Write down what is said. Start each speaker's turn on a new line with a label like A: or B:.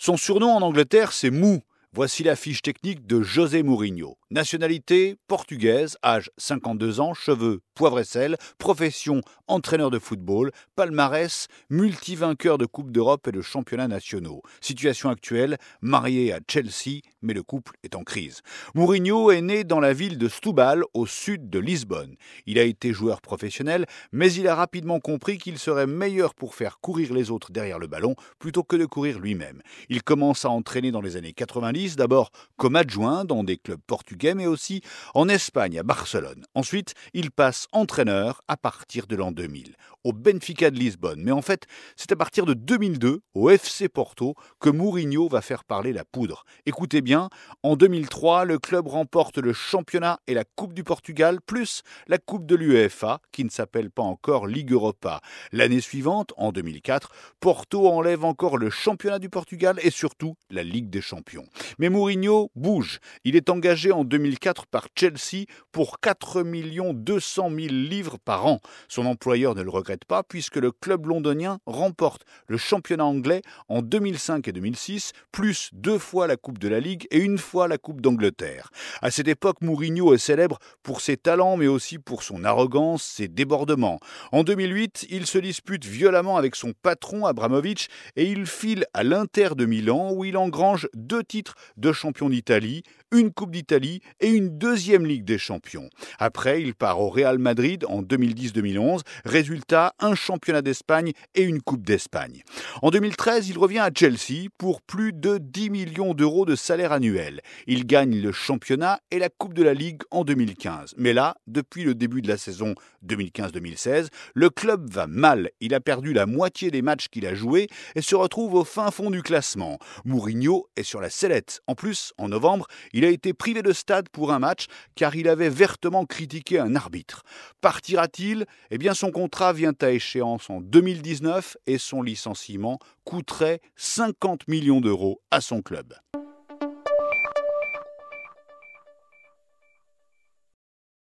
A: Son surnom en Angleterre, c'est Mou. Voici la fiche technique de José Mourinho. Nationalité portugaise, âge 52 ans, cheveux poivre et sel, profession entraîneur de football, palmarès multivainqueur de Coupe d'Europe et de championnats nationaux. Situation actuelle, marié à Chelsea, mais le couple est en crise. Mourinho est né dans la ville de Setúbal, au sud de Lisbonne. Il a été joueur professionnel, mais il a rapidement compris qu'il serait meilleur pour faire courir les autres derrière le ballon plutôt que de courir lui-même. Il commence à entraîner dans les années 90, d'abord comme adjoint dans des clubs portugais, mais aussi en Espagne, à Barcelone. Ensuite, il passe entraîneur à partir de l'an 2000, au Benfica de Lisbonne. Mais en fait, c'est à partir de 2002, au FC Porto, que Mourinho va faire parler la poudre. Écoutez bien, en 2003, le club remporte le championnat et la Coupe du Portugal, plus la Coupe de l'UEFA, qui ne s'appelle pas encore Ligue Europa. L'année suivante, en 2004, Porto enlève encore le championnat du Portugal et surtout la Ligue des Champions. Mais Mourinho bouge. Il est engagé en 2004 par Chelsea pour 4 200 000 livres par an. Son employeur ne le regrette pas puisque le club londonien remporte le championnat anglais en 2005 et 2006, plus 2 fois la Coupe de la Ligue et 1 fois la Coupe d'Angleterre. À cette époque, Mourinho est célèbre pour ses talents mais aussi pour son arrogance, ses débordements. En 2008, il se dispute violemment avec son patron Abramovich et il file à l'Inter de Milan où il engrange 2 titres de champion d'Italie, une Coupe d'Italie et une 2e Ligue des Champions. Après, il part au Real Madrid en 2010-2011. Résultat, un championnat d'Espagne et une Coupe d'Espagne. En 2013, il revient à Chelsea pour plus de 10 millions d'euros de salaire annuel. Il gagne le championnat et la Coupe de la Ligue en 2015. Mais là, depuis le début de la saison 2015-2016, le club va mal. Il a perdu la moitié des matchs qu'il a joués et se retrouve au fin fond du classement. Mourinho est sur la sellette. En plus, en novembre, il a été privé de stade pour un match car il avait vertement critiqué un arbitre. Partira-t-il ? Eh bien, son contrat vient à échéance en 2019 et son licenciement coûterait 50 millions d'euros à son club.